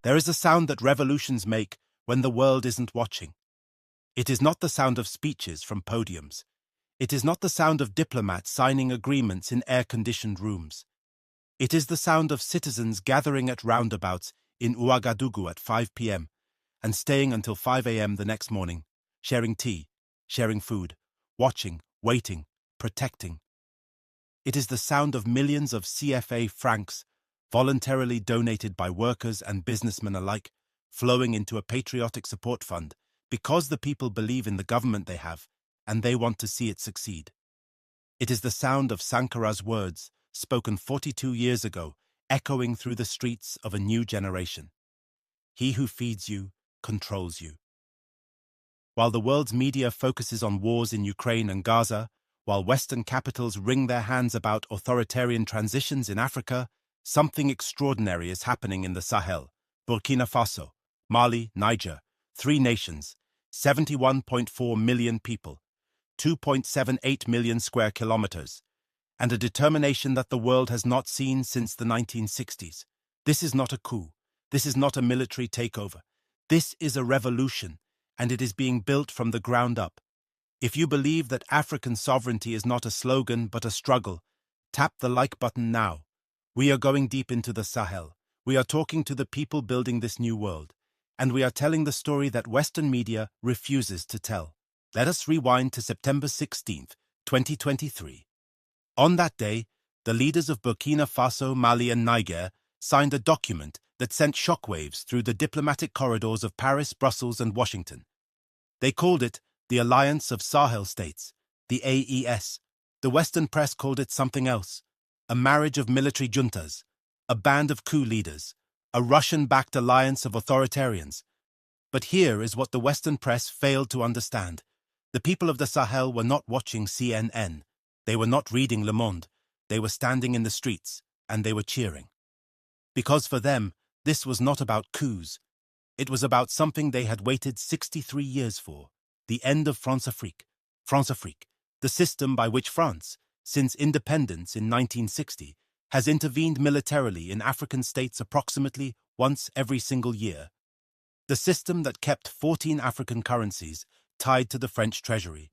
There is a sound that revolutions make when the world isn't watching. It is not the sound of speeches from podiums. It is not the sound of diplomats signing agreements in air-conditioned rooms. It is the sound of citizens gathering at roundabouts in Ouagadougou at 5 p.m. and staying until 5 a.m. the next morning, sharing tea, sharing food, watching, waiting, protecting. It is the sound of millions of CFA francs, voluntarily donated by workers and businessmen alike, flowing into a patriotic support fund because the people believe in the government they have and they want to see it succeed. It is the sound of Sankara's words, spoken 42 years ago, echoing through the streets of a new generation. He who feeds you controls you. While the world's media focuses on wars in Ukraine and Gaza, while Western capitals wring their hands about authoritarian transitions in Africa, something extraordinary is happening in the Sahel, Burkina Faso, Mali, Niger, 3 nations, 71.4 million people, 2.78 million square kilometers, and a determination that the world has not seen since the 1960s. This is not a coup. This is not a military takeover. This is a revolution, and it is being built from the ground up. If you believe that African sovereignty is not a slogan but a struggle, tap the like button now. We are going deep into the Sahel. We are talking to the people building this new world, and we are telling the story that Western media refuses to tell. Let us rewind to September 16th, 2023. On that day, the leaders of Burkina Faso, Mali and Niger signed a document that sent shockwaves through the diplomatic corridors of Paris, Brussels and Washington. They called it the Alliance of Sahel States, the AES. The Western press called it something else, a marriage of military juntas, a band of coup leaders, a Russian-backed alliance of authoritarians. But here is what the Western press failed to understand. The people of the Sahel were not watching CNN. They were not reading Le Monde. They were standing in the streets, and they were cheering. Because for them, this was not about coups. It was about something they had waited 63 years for, the end of Françafrique. Françafrique, the system by which France, since independence in 1960, has intervened militarily in African states approximately once every single year. The system that kept 14 African currencies tied to the French treasury.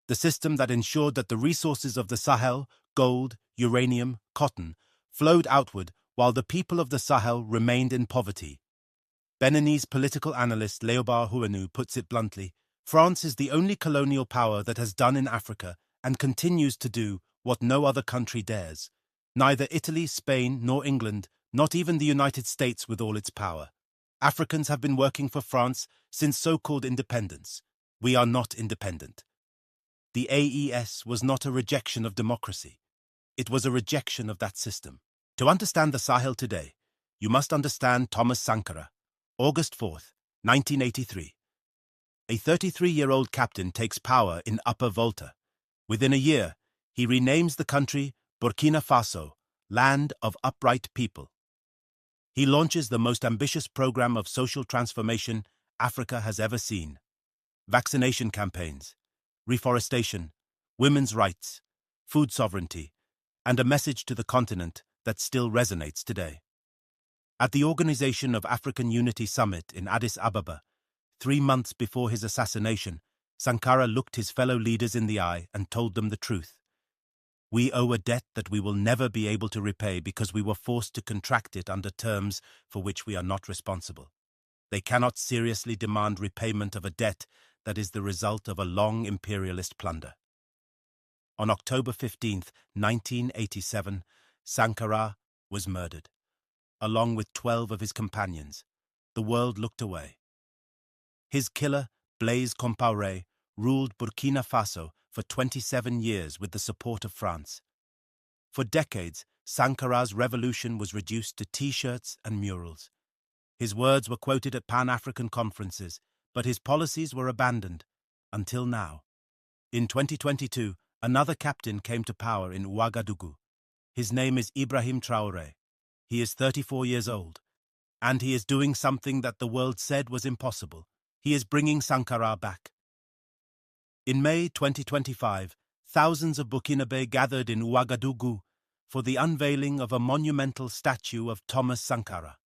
The system that ensured that the resources of the Sahel, gold, uranium, cotton, flowed outward while the people of the Sahel remained in poverty. Beninese political analyst Léobard Houanou puts it bluntly, France is the only colonial power that has done in Africa and continues to do what no other country dares. Neither Italy, Spain, nor England, not even the United States with all its power. Africans have been working for France since so-called independence. We are not independent. The AES was not a rejection of democracy. It was a rejection of that system. To understand the Sahel today, you must understand Thomas Sankara. August 4th, 1983. A 33-year-old captain takes power in Upper Volta. Within a year, he renames the country Burkina Faso, Land of Upright People. He launches the most ambitious program of social transformation Africa has ever seen. Vaccination campaigns, reforestation, women's rights, food sovereignty, and a message to the continent that still resonates today. At the Organization of African Unity Summit in Addis Ababa, 3 months before his assassination, Sankara looked his fellow leaders in the eye and told them the truth. We owe a debt that we will never be able to repay because we were forced to contract it under terms for which we are not responsible. They cannot seriously demand repayment of a debt that is the result of a long imperialist plunder. On October 15, 1987, Sankara was murdered. Along with 12 of his companions, the world looked away. His killer, Blaise Compaoré, ruled Burkina Faso for 27 years with the support of France. For decades, Sankara's revolution was reduced to T-shirts and murals. His words were quoted at Pan-African conferences, but his policies were abandoned, until now. In 2022, another captain came to power in Ouagadougou. His name is Ibrahim Traoré. He is 34 years old, and he is doing something that the world said was impossible. He is bringing Sankara back. In May 2025, thousands of Burkinabe gathered in Ouagadougou for the unveiling of a monumental statue of Thomas Sankara.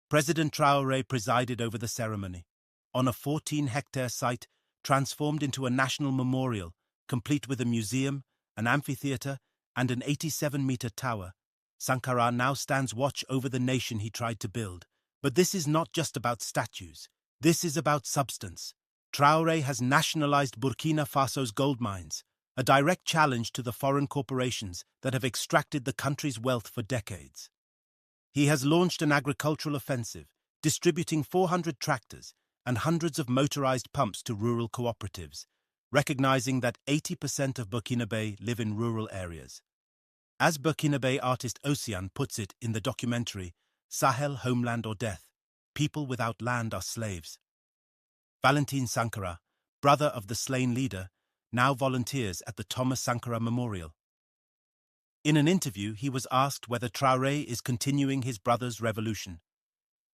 President Traoré presided over the ceremony, on a 14-hectare site transformed into a national memorial, complete with a museum, an amphitheatre, and an 87-metre tower. Sankara now stands watch over the nation he tried to build. But this is not just about statues. This is about substance. Traoré has nationalized Burkina Faso's gold mines, a direct challenge to the foreign corporations that have extracted the country's wealth for decades. He has launched an agricultural offensive, distributing 400 tractors and hundreds of motorized pumps to rural cooperatives, recognizing that 80% of Burkinabe live in rural areas. As Burkinabe artist Ocean puts it in the documentary, Sahel, Homeland or Death, people without land are slaves. Valentin Sankara, brother of the slain leader, now volunteers at the Thomas Sankara Memorial. In an interview, he was asked whether Traoré is continuing his brother's revolution.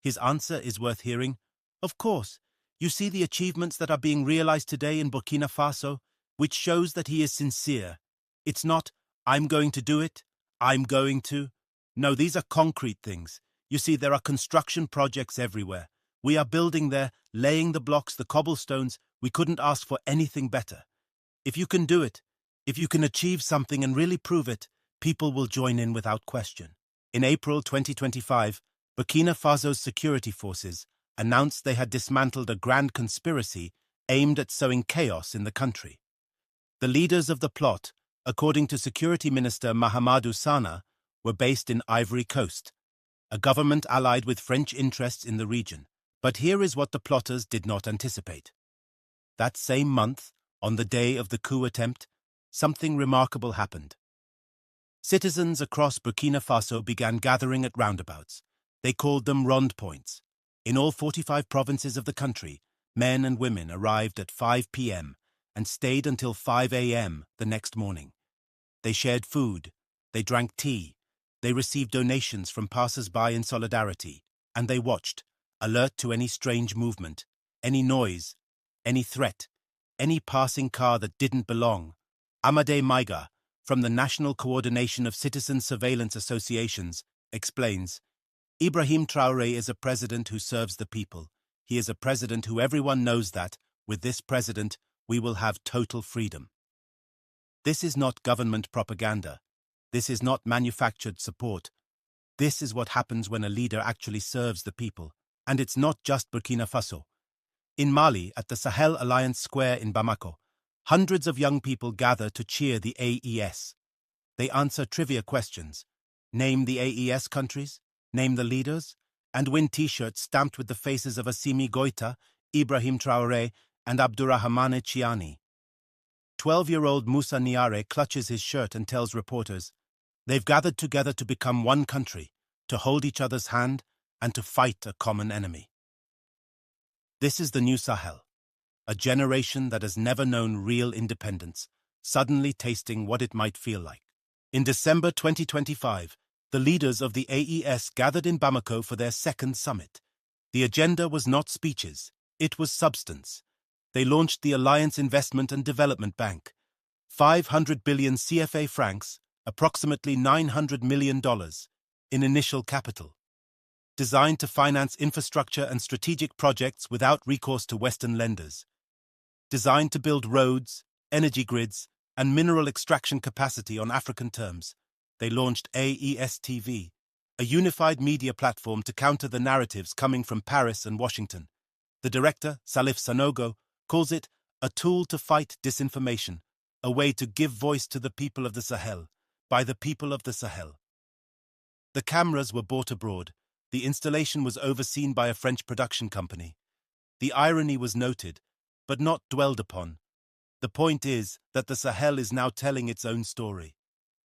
His answer is worth hearing. Of course, you see the achievements that are being realized today in Burkina Faso, which shows that he is sincere. It's not, I'm going to do it, I'm going to. No, these are concrete things. You see, there are construction projects everywhere. We are building there, laying the blocks, the cobblestones. We couldn't ask for anything better. If you can do it, if you can achieve something and really prove it, people will join in without question. In April 2025, Burkina Faso's security forces announced they had dismantled a grand conspiracy aimed at sowing chaos in the country. The leaders of the plot, according to Security Minister Mahamadou Sana, were based in Ivory Coast, a government allied with French interests in the region. But here is what the plotters did not anticipate. That same month, on the day of the coup attempt, something remarkable happened. Citizens across Burkina Faso began gathering at roundabouts. They called them rond points. In all 45 provinces of the country, men and women arrived at 5 p.m. and stayed until 5 a.m. the next morning. They shared food, they drank tea, they received donations from passers-by in solidarity, and they watched, alert to any strange movement, any noise, any threat, any passing car that didn't belong. Amadé Maiga, from the National Coordination of Citizen Surveillance Associations, explains, Ibrahim Traoré is a president who serves the people. He is a president who everyone knows that, with this president, we will have total freedom. This is not government propaganda. This is not manufactured support. This is what happens when a leader actually serves the people. And it's not just Burkina Faso. In Mali, at the Sahel Alliance Square in Bamako, hundreds of young people gather to cheer the AES. They answer trivia questions, name the AES countries, name the leaders, and win T-shirts stamped with the faces of Assimi Goïta, Ibrahim Traoré, and Abdourahmane Chiani. 12-year-old Moussa Niare clutches his shirt and tells reporters, they've gathered together to become one country, to hold each other's hand, and to fight a common enemy. This is the new Sahel, a generation that has never known real independence, suddenly tasting what it might feel like. In December 2025, the leaders of the AES gathered in Bamako for their second summit. The agenda was not speeches, it was substance. They launched the Alliance Investment and Development Bank, 500 billion CFA francs, approximately $900 million, in initial capital, designed to finance infrastructure and strategic projects without recourse to Western lenders, designed to build roads, energy grids, and mineral extraction capacity on African terms. They launched AES TV, a unified media platform to counter the narratives coming from Paris and Washington. The director, Salif Sanogo, calls it a tool to fight disinformation, a way to give voice to the people of the Sahel, by the people of the Sahel. The cameras were bought abroad. The installation was overseen by a French production company. The irony was noted, but not dwelled upon. The point is that the Sahel is now telling its own story.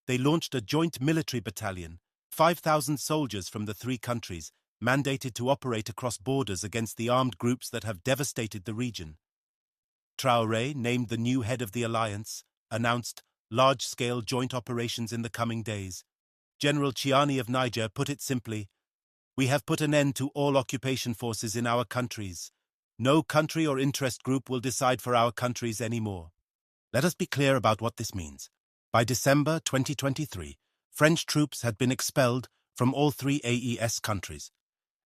They launched a joint military battalion, 5,000 soldiers from the three countries, mandated to operate across borders against the armed groups that have devastated the region. Traoré, named the new head of the alliance, announced large-scale joint operations in the coming days. General Chiani of Niger put it simply, "We have put an end to all occupation forces in our countries. No country or interest group will decide for our countries anymore." Let us be clear about what this means. By December 2023, French troops had been expelled from all three AES countries.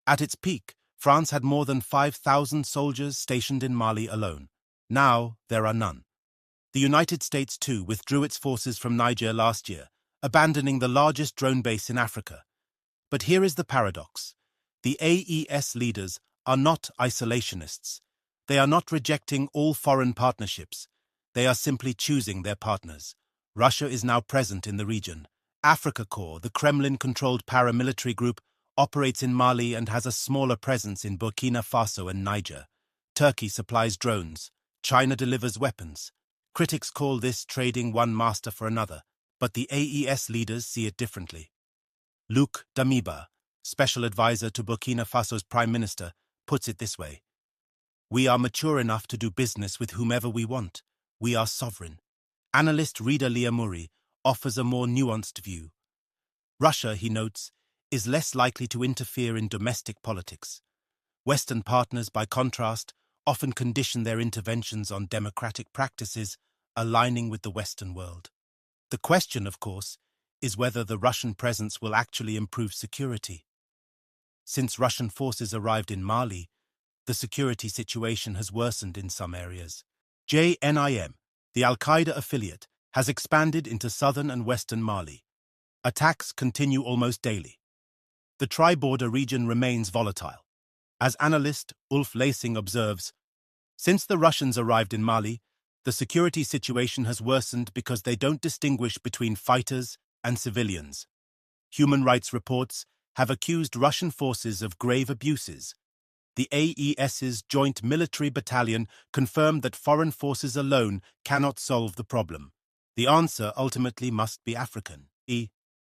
At its peak, France had more than 5,000 soldiers stationed in Mali alone. Now, there are none. The United States, too, withdrew its forces from Niger last year, abandoning the largest drone base in Africa. But here is the paradox. The AES leaders are not isolationists. They are not rejecting all foreign partnerships. They are simply choosing their partners. Russia is now present in the region. Africa Corps, the Kremlin-controlled paramilitary group, operates in Mali and has a smaller presence in Burkina Faso and Niger. Turkey supplies drones. China delivers weapons. Critics call this trading one master for another, but the AES leaders see it differently. Luc Damiba, special advisor to Burkina Faso's prime minister, puts it this way. We are mature enough to do business with whomever we want. We are sovereign. Analyst Rida Liamuri offers a more nuanced view. Russia, he notes, is less likely to interfere in domestic politics. Western partners, by contrast, often condition their interventions on democratic practices aligning with the Western world. The question, of course, is whether the Russian presence will actually improve security. Since Russian forces arrived in Mali, the security situation has worsened in some areas. JNIM, the Al-Qaeda affiliate, has expanded into southern and western Mali. Attacks continue almost daily. The tri-border region remains volatile. As analyst Ulf Lacing observes, since the Russians arrived in Mali, the security situation has worsened because they don't distinguish between fighters and civilians. Human rights reports have accused Russian forces of grave abuses. The AES's Joint Military Battalion confirmed that foreign forces alone cannot solve the problem. The answer ultimately must be African.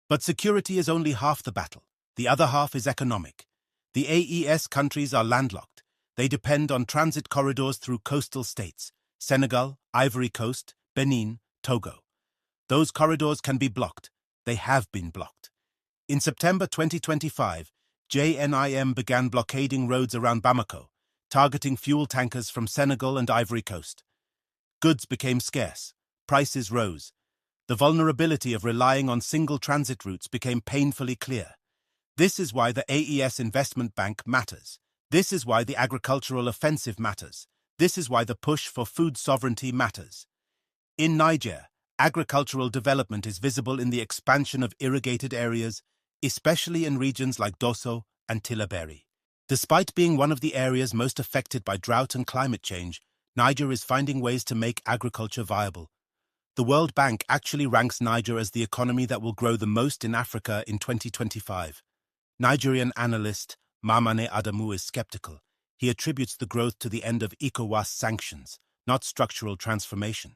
But security is only half the battle. The other half is economic. The AES countries are landlocked. They depend on transit corridors through coastal states: Senegal, Ivory Coast, Benin, Togo. Those corridors can be blocked. They have been blocked. In September 2025, JNIM began blockading roads around Bamako, targeting fuel tankers from Senegal and Ivory Coast. Goods became scarce. Prices rose. The vulnerability of relying on single transit routes became painfully clear. This is why the AES Investment Bank matters. This is why the agricultural offensive matters. This is why the push for food sovereignty matters. In Niger, agricultural development is visible in the expansion of irrigated areas, especially in regions like Dosso and Tillaberi. Despite being one of the areas most affected by drought and climate change, Niger is finding ways to make agriculture viable. The World Bank actually ranks Niger as the economy that will grow the most in Africa in 2025. Nigerian analyst Mamane Adamu is skeptical. He attributes the growth to the end of ECOWAS sanctions, not structural transformation.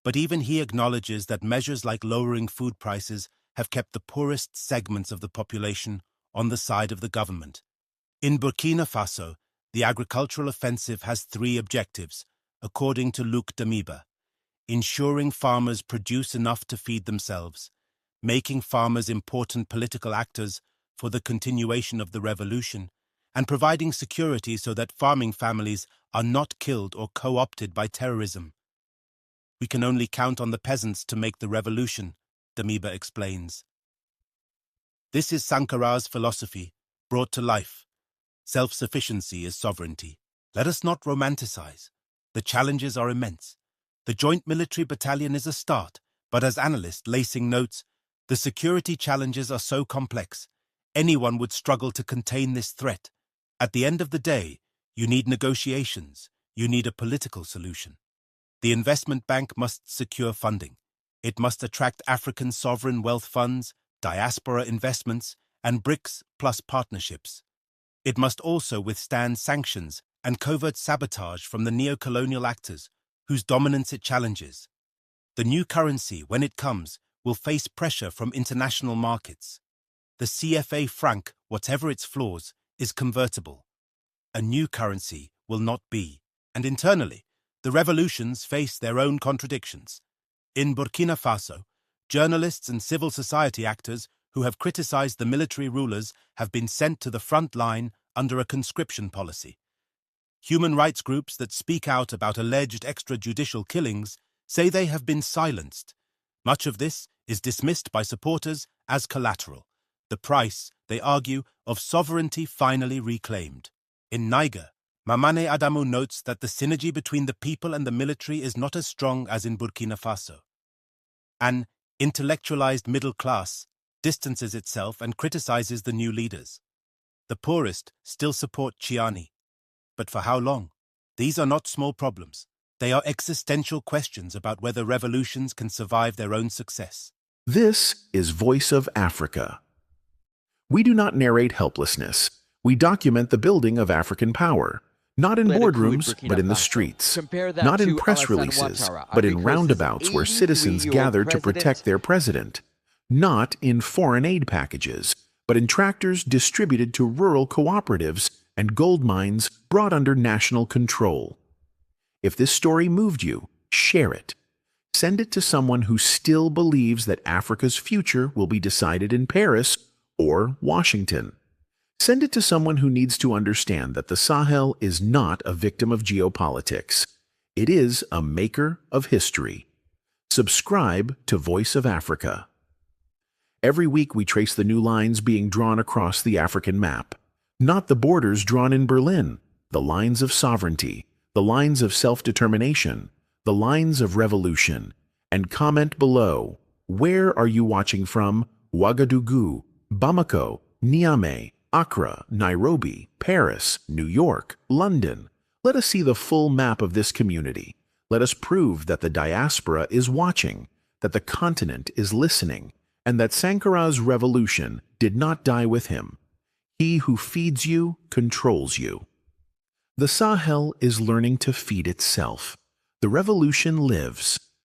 But even he acknowledges that measures like lowering food prices have kept the poorest segments of the population on the side of the government. In Burkina Faso, the agricultural offensive has three objectives, according to Luc Damiba: ensuring farmers produce enough to feed themselves, making farmers important political actors for the continuation of the revolution, and providing security so that farming families are not killed or co-opted by terrorism. We can only count on the peasants to make the revolution, Damiba explains. This is Sankara's philosophy, brought to life. Self-sufficiency is sovereignty. Let us not romanticize. The challenges are immense. The Joint Military Battalion is a start, but as analyst Lacing notes, the security challenges are so complex. Anyone would struggle to contain this threat. At the end of the day, you need negotiations. You need a political solution. The investment bank must secure funding. It must attract African sovereign wealth funds, diaspora investments, and BRICS plus partnerships. It must also withstand sanctions and covert sabotage from the neo-colonial actors whose dominance it challenges. The new currency, when it comes, will face pressure from international markets. The CFA franc, whatever its flaws, is convertible. A new currency will not be. And internally, the revolutions face their own contradictions. In Burkina Faso, journalists and civil society actors who have criticized the military rulers have been sent to the front line under a conscription policy. Human rights groups that speak out about alleged extrajudicial killings say they have been silenced. Much of this is dismissed by supporters as collateral. The price, they argue, of sovereignty finally reclaimed. In Niger, Mamane Adamu notes that the synergy between the people and the military is not as strong as in Burkina Faso. An intellectualized middle class distances itself and criticizes the new leaders. The poorest still support Chiani. But for how long? These are not small problems. They are existential questions about whether revolutions can survive their own success. This is Voice of Africa. We do not narrate helplessness. We document the building of African power, not in boardrooms, but in the streets, not in press releases, but in roundabouts where citizens gather to protect their president, not in foreign aid packages, but in tractors distributed to rural cooperatives and gold mines brought under national control. If this story moved you, share it. Send it to someone who still believes that Africa's future will be decided in Paris or Washington. Send it to someone who needs to understand that the Sahel is not a victim of geopolitics. It is a maker of history. Subscribe to Voice of Africa. Every week we trace the new lines being drawn across the African map. Not the borders drawn in Berlin, the lines of sovereignty, the lines of self-determination, the lines of revolution. And comment below, where are you watching from? Ouagadougou, Bamako, Niamey, Accra, Nairobi, Paris, New York, London. Let us see the full map of this community. Let us prove that the diaspora is watching, that the continent is listening, and that Sankara's revolution did not die with him. He who feeds you controls you. The Sahel is learning to feed itself. The revolution lives.